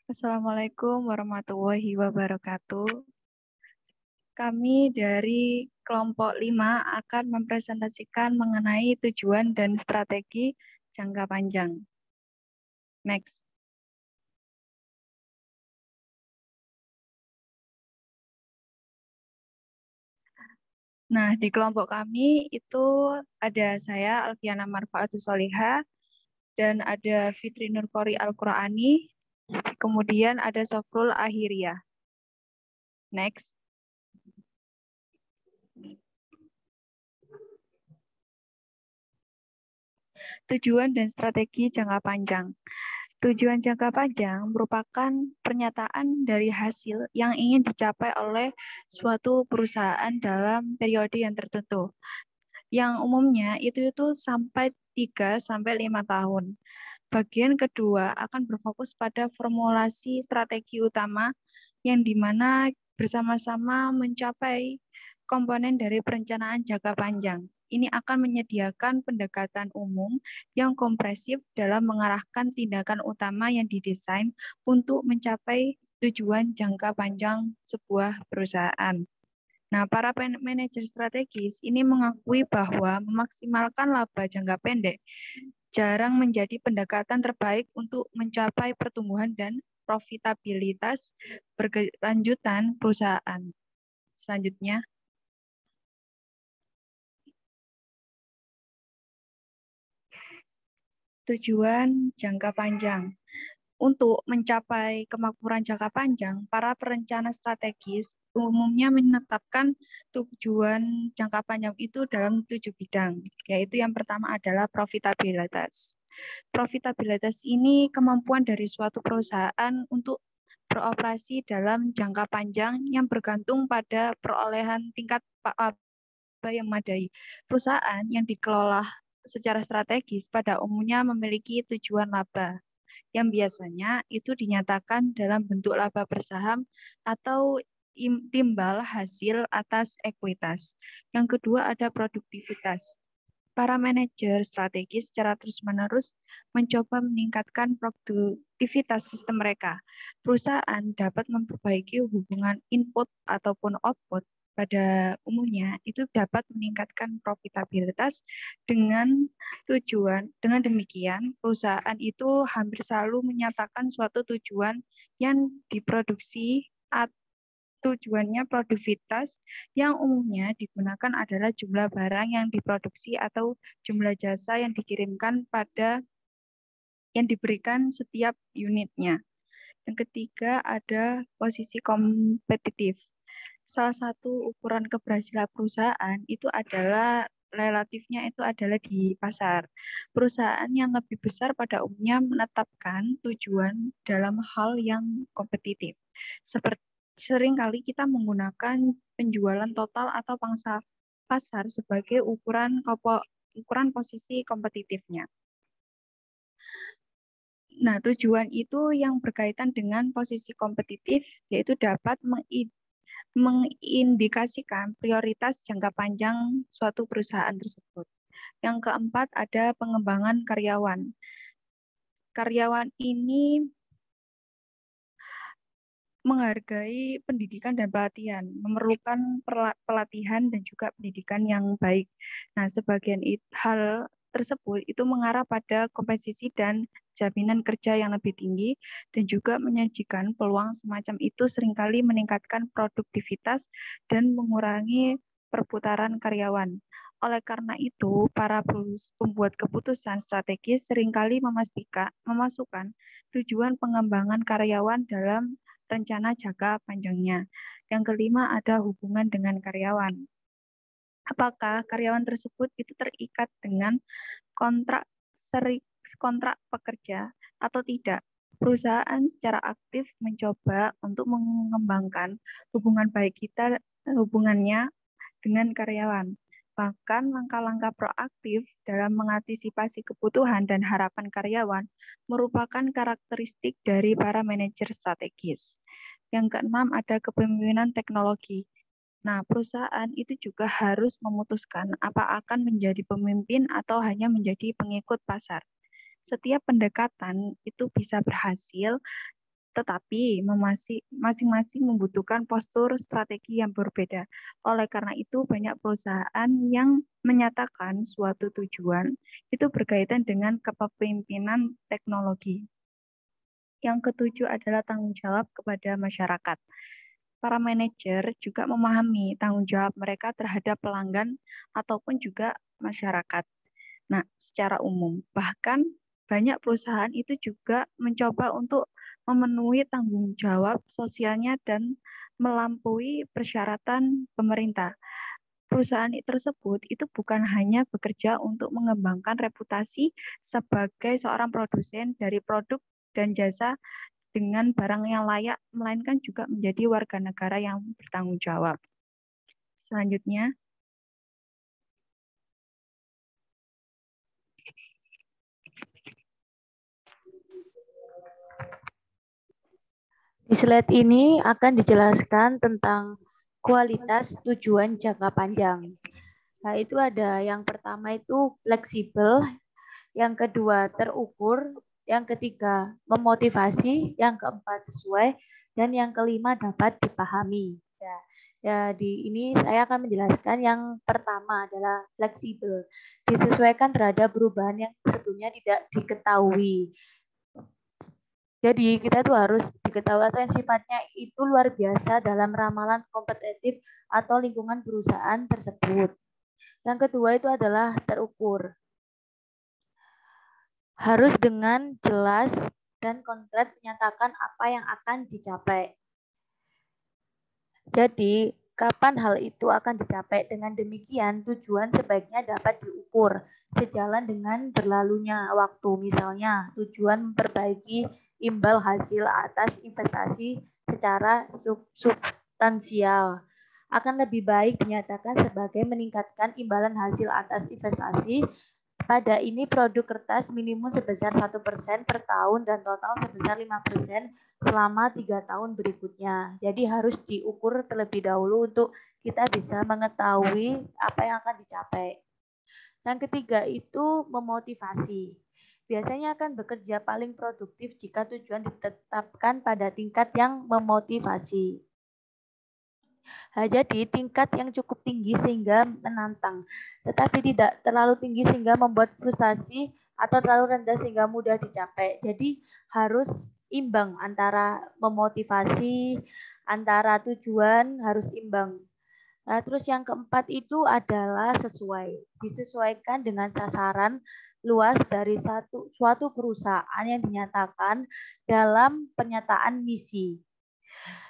Assalamualaikum warahmatullahi wabarakatuh. Kami dari kelompok 5 akan mempresentasikan mengenai tujuan dan strategi jangka panjang. Next. Nah, di kelompok kami itu ada saya, Alfiana Marfaatus Soliha, dan ada Fitri Nurkori Al-Qurani, kemudian ada Sofrul Ahiria. Next. Tujuan dan strategi jangka panjang. Tujuan jangka panjang merupakan pernyataan dari hasil yang ingin dicapai oleh suatu perusahaan dalam periode yang tertentu. Yang umumnya itu sampai 3-5 tahun. Bagian kedua akan berfokus pada formulasi strategi utama yang dimana bersama-sama mencapai komponen dari perencanaan jangka panjang. Ini akan menyediakan pendekatan umum yang kompresif dalam mengarahkan tindakan utama yang didesain untuk mencapai tujuan jangka panjang sebuah perusahaan. Nah, para manajer strategis ini mengakui bahwa memaksimalkan laba jangka pendek jarang menjadi pendekatan terbaik untuk mencapai pertumbuhan dan profitabilitas berkelanjutan perusahaan. Selanjutnya, tujuan jangka panjang. Untuk mencapai kemakmuran jangka panjang, para perencana strategis umumnya menetapkan tujuan jangka panjang itu dalam 7 bidang, yaitu yang pertama adalah profitabilitas. Profitabilitas ini kemampuan dari suatu perusahaan untuk beroperasi dalam jangka panjang yang bergantung pada perolehan tingkat laba yang memadai. Perusahaan yang dikelola secara strategis pada umumnya memiliki tujuan laba yang biasanya itu dinyatakan dalam bentuk laba per saham atau timbal hasil atas ekuitas. Yang kedua ada produktivitas. Para manajer strategis secara terus-menerus mencoba meningkatkan produktivitas sistem mereka. Perusahaan dapat memperbaiki hubungan input ataupun output pada umumnya itu dapat meningkatkan profitabilitas dengan dengan demikian perusahaan itu hampir selalu menyatakan suatu tujuan yang diproduksi atau tujuannya produktivitas yang umumnya digunakan adalah jumlah barang yang diproduksi atau jumlah jasa yang dikirimkan pada yang diberikan setiap unitnya. Yang ketiga ada posisi kompetitif. Salah satu ukuran keberhasilan perusahaan itu adalah relatifnya itu adalah di pasar. Perusahaan yang lebih besar pada umumnya menetapkan tujuan dalam hal yang kompetitif. Seperti seringkali kita menggunakan penjualan total atau pangsa pasar sebagai ukuran posisi kompetitifnya. Nah, tujuan itu yang berkaitan dengan posisi kompetitif yaitu dapat mengindikasikan prioritas jangka panjang suatu perusahaan tersebut. Yang keempat ada pengembangan karyawan. Karyawan ini menghargai pendidikan dan pelatihan, memerlukan pelatihan dan juga pendidikan yang baik. Nah, sebagian hal tersebut itu mengarah pada kompetisi dan jaminan kerja yang lebih tinggi dan juga menyajikan peluang semacam itu seringkali meningkatkan produktivitas dan mengurangi perputaran karyawan. Oleh karena itu, para pembuat keputusan strategis seringkali memasukkan tujuan pengembangan karyawan dalam rencana jangka panjangnya. Yang kelima ada hubungan dengan karyawan. Apakah karyawan tersebut itu terikat dengan kontrak kontrak pekerja atau tidak? Perusahaan secara aktif mencoba untuk mengembangkan hubungannya dengan karyawan. Bahkan langkah-langkah proaktif dalam mengantisipasi kebutuhan dan harapan karyawan merupakan karakteristik dari para manajer strategis. Yang keenam ada kepemimpinan teknologi. Nah, perusahaan itu juga harus memutuskan apa akan menjadi pemimpin atau hanya menjadi pengikut pasar. Setiap pendekatan itu bisa berhasil Tetapi masing-masing membutuhkan postur strategi yang berbeda. Oleh karena itu, banyak perusahaan yang menyatakan suatu tujuan itu berkaitan dengan kepemimpinan teknologi. Yang ketujuh adalah tanggung jawab kepada masyarakat. Para manajer juga memahami tanggung jawab mereka terhadap pelanggan ataupun juga masyarakat. Nah, secara umum, bahkan banyak perusahaan itu juga mencoba untuk memenuhi tanggung jawab sosialnya dan melampaui persyaratan pemerintah. Perusahaan tersebut itu bukan hanya bekerja untuk mengembangkan reputasi sebagai seorang produsen dari produk dan jasa dengan barang yang layak, melainkan juga menjadi warga negara yang bertanggung jawab. Selanjutnya, di slide ini akan dijelaskan tentang kualitas tujuan jangka panjang. Nah, itu ada yang pertama itu fleksibel, yang kedua terukur, yang ketiga memotivasi, yang keempat sesuai, dan yang kelima dapat dipahami. Ya, di ini saya akan menjelaskan yang pertama adalah fleksibel, disesuaikan terhadap perubahan yang sebelumnya tidak diketahui. Jadi kita tuh harus diketahui atau yang sifatnya itu luar biasa dalam ramalan kompetitif atau lingkungan perusahaan tersebut. Yang kedua itu adalah terukur. Harus dengan jelas dan konkret menyatakan apa yang akan dicapai. Jadi, kapan hal itu akan dicapai? Dengan demikian, tujuan sebaiknya dapat diukur sejalan dengan berlalunya waktu. Misalnya, tujuan memperbaiki imbal hasil atas investasi secara substansial. Akan lebih baik dinyatakan sebagai meningkatkan imbalan hasil atas investasi. Pada ini produk kertas minimum sebesar 1% per tahun dan total sebesar 5% selama 3 tahun berikutnya. Jadi harus diukur terlebih dahulu untuk kita bisa mengetahui apa yang akan dicapai. Yang ketiga itu memotivasi. Biasanya akan bekerja paling produktif jika tujuan ditetapkan pada tingkat yang memotivasi. Nah, jadi tingkat yang cukup tinggi sehingga menantang, tetapi tidak terlalu tinggi sehingga membuat frustasi atau terlalu rendah sehingga mudah dicapai. Jadi harus imbang antara memotivasi, antara tujuan harus imbang. Nah, terus yang keempat itu adalah sesuai, disesuaikan dengan sasaran luas dari suatu perusahaan yang dinyatakan dalam pernyataan misi.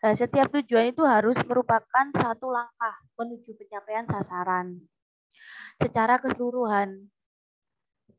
Nah, setiap tujuan itu harus merupakan satu langkah menuju pencapaian sasaran secara keseluruhan.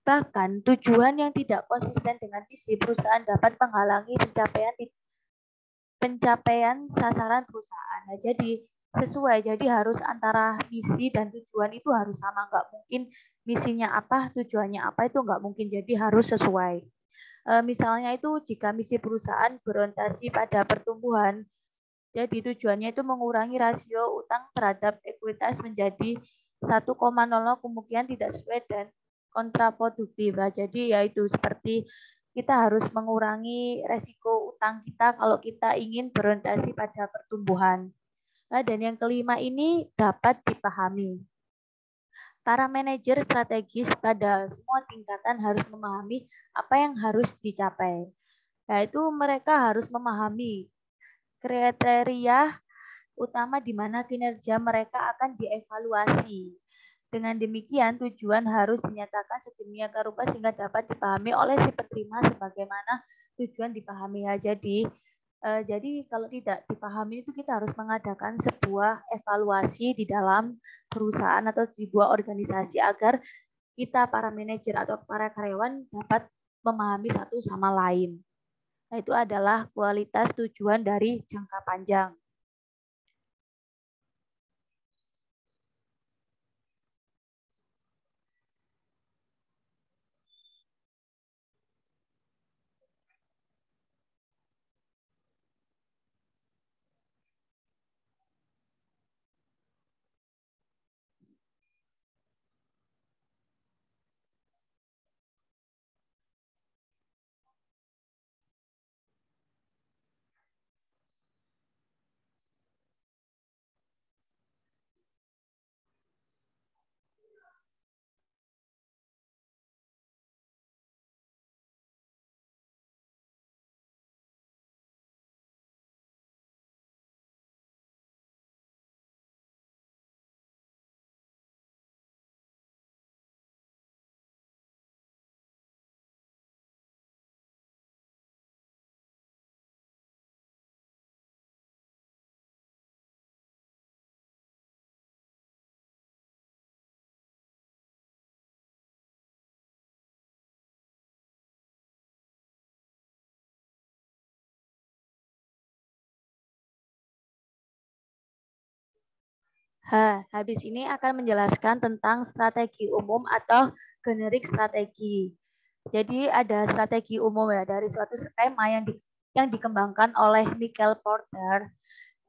Bahkan tujuan yang tidak konsisten dengan visi perusahaan dapat menghalangi pencapaian sasaran perusahaan. Nah, jadi sesuai, jadi harus antara misi dan tujuan itu harus sama, nggak mungkin misinya apa, tujuannya apa itu nggak mungkin, jadi harus sesuai. Misalnya itu jika misi perusahaan berorientasi pada pertumbuhan, jadi tujuannya itu mengurangi rasio utang terhadap ekuitas menjadi 1,00, kemungkinan tidak sesuai dan kontraproduktif. Nah, jadi yaitu seperti kita harus mengurangi resiko utang kita kalau kita ingin berorientasi pada pertumbuhan. Nah, dan yang kelima ini dapat dipahami. Para manajer strategis pada semua tingkatan harus memahami apa yang harus dicapai. Yaitu mereka harus memahami kriteria utama di mana kinerja mereka akan dievaluasi. Dengan demikian, tujuan harus dinyatakan sedemikian rupa sehingga dapat dipahami oleh si penerima sebagaimana tujuan dipahami. Ya, jadi kalau tidak dipahami itu kita harus mengadakan sebuah evaluasi di dalam perusahaan atau di sebuah organisasi agar kita para manajer atau para karyawan dapat memahami satu sama lain. Nah, itu adalah kualitas tujuan dari jangka panjang. Habis ini akan menjelaskan tentang strategi umum atau generik strategi. Jadi ada strategi umum ya dari suatu skema yang dikembangkan oleh Michael Porter.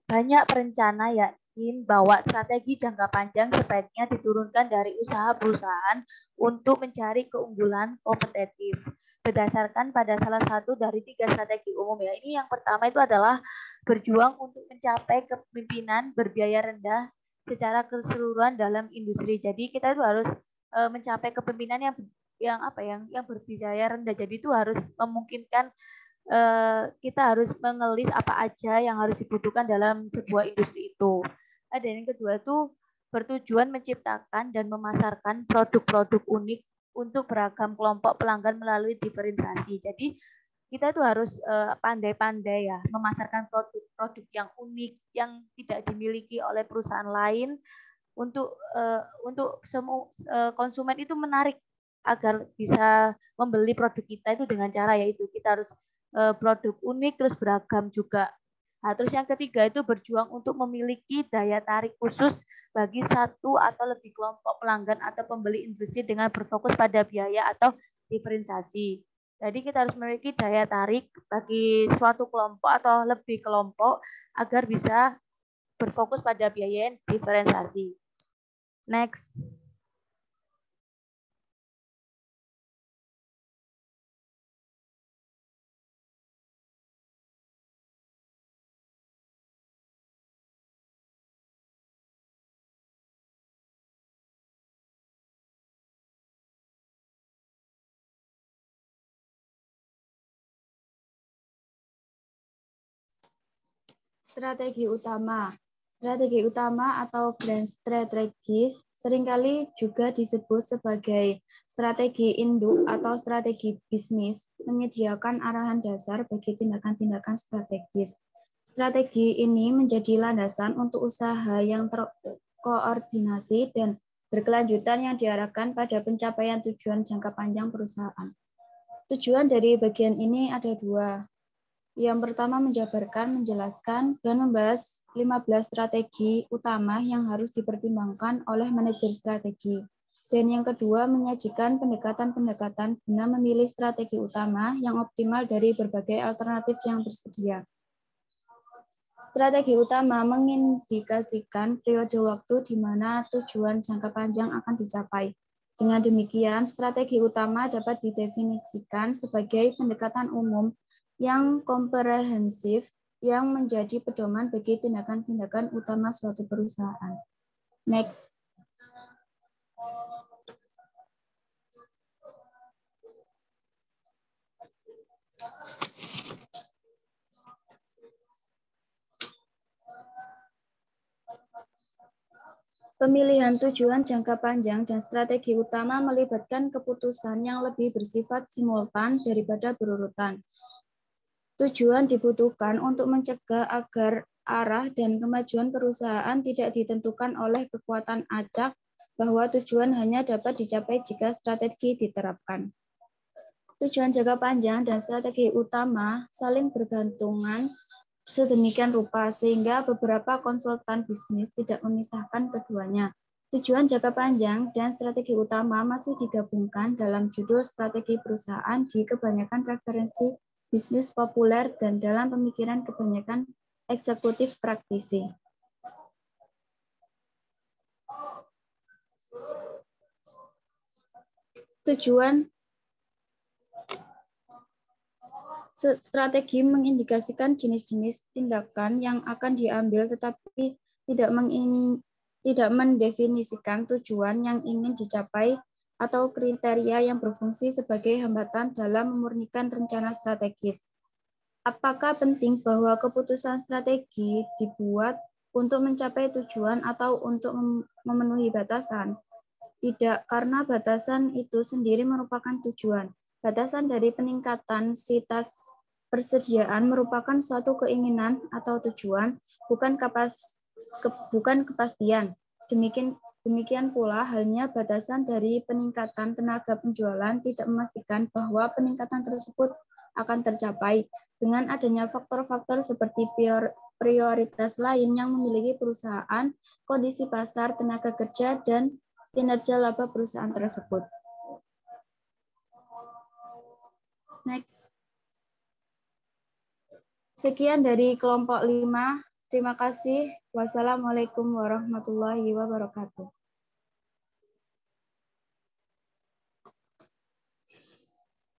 Banyak perencana yakin bahwa strategi jangka panjang sebaiknya diturunkan dari usaha perusahaan untuk mencari keunggulan kompetitif. Berdasarkan pada salah satu dari 3 strategi umum ya. Ini yang pertama itu adalah berjuang untuk mencapai kepemimpinan berbiaya rendah secara keseluruhan dalam industri. Jadi kita itu harus mencapai kepemimpinan yang berbiaya rendah. Jadi itu harus memungkinkan kita harus mengelis apa aja yang harus dibutuhkan dalam sebuah industri itu. Ada yang kedua itu bertujuan menciptakan dan memasarkan produk-produk unik untuk beragam kelompok pelanggan melalui diferensiasi. Jadi kita itu harus pandai-pandai ya memasarkan produk-produk yang unik yang tidak dimiliki oleh perusahaan lain untuk semua konsumen itu menarik agar bisa membeli produk kita itu dengan cara yaitu kita harus produk unik terus beragam juga. Nah, terus yang ketiga itu berjuang untuk memiliki daya tarik khusus bagi satu atau lebih kelompok pelanggan atau pembeli industri dengan berfokus pada biaya atau diferensiasi. Jadi kita harus memiliki daya tarik bagi suatu kelompok atau lebih kelompok agar bisa berfokus pada biaya diferensiasi. Next. Strategi utama. Strategi utama atau grand strategies seringkali juga disebut sebagai strategi induk atau strategi bisnis, menyediakan arahan dasar bagi tindakan-tindakan strategis. Strategi ini menjadi landasan untuk usaha yang terkoordinasi dan berkelanjutan yang diarahkan pada pencapaian tujuan jangka panjang perusahaan. Tujuan dari bagian ini ada 2. Yang pertama menjabarkan, menjelaskan, dan membahas 15 strategi utama yang harus dipertimbangkan oleh manajer strategi. Dan yang kedua menyajikan pendekatan-pendekatan guna memilih strategi utama yang optimal dari berbagai alternatif yang tersedia. Strategi utama mengindikasikan periode waktu di mana tujuan jangka panjang akan dicapai. Dengan demikian, strategi utama dapat didefinisikan sebagai pendekatan umum yang komprehensif yang menjadi pedoman bagi tindakan-tindakan utama suatu perusahaan. Next. Pemilihan tujuan jangka panjang dan strategi utama melibatkan keputusan yang lebih bersifat simultan daripada berurutan. Tujuan dibutuhkan untuk mencegah agar arah dan kemajuan perusahaan tidak ditentukan oleh kekuatan acak bahwa tujuan hanya dapat dicapai jika strategi diterapkan. Tujuan jangka panjang dan strategi utama saling bergantungan sedemikian rupa sehingga beberapa konsultan bisnis tidak memisahkan keduanya. Tujuan jangka panjang dan strategi utama masih digabungkan dalam judul strategi perusahaan di kebanyakan referensi bisnis populer dan dalam pemikiran kebanyakan eksekutif praktisi. Tujuan strategi mengindikasikan jenis-jenis tindakan yang akan diambil tetapi tidak mendefinisikan tujuan yang ingin dicapai atau kriteria yang berfungsi sebagai hambatan dalam memurnikan rencana strategis. Apakah penting bahwa keputusan strategi dibuat untuk mencapai tujuan atau untuk memenuhi batasan? Tidak, karena batasan itu sendiri merupakan tujuan. Batasan dari peningkatan sitas persediaan merupakan suatu keinginan atau tujuan, bukan kepastian. Demikian pula halnya batasan dari peningkatan tenaga penjualan tidak memastikan bahwa peningkatan tersebut akan tercapai. Dengan adanya faktor-faktor seperti prioritas lain yang memiliki perusahaan, kondisi pasar, tenaga kerja, dan kinerja laba perusahaan tersebut. Next. Sekian dari kelompok 5. Terima kasih. Wassalamualaikum warahmatullahi wabarakatuh.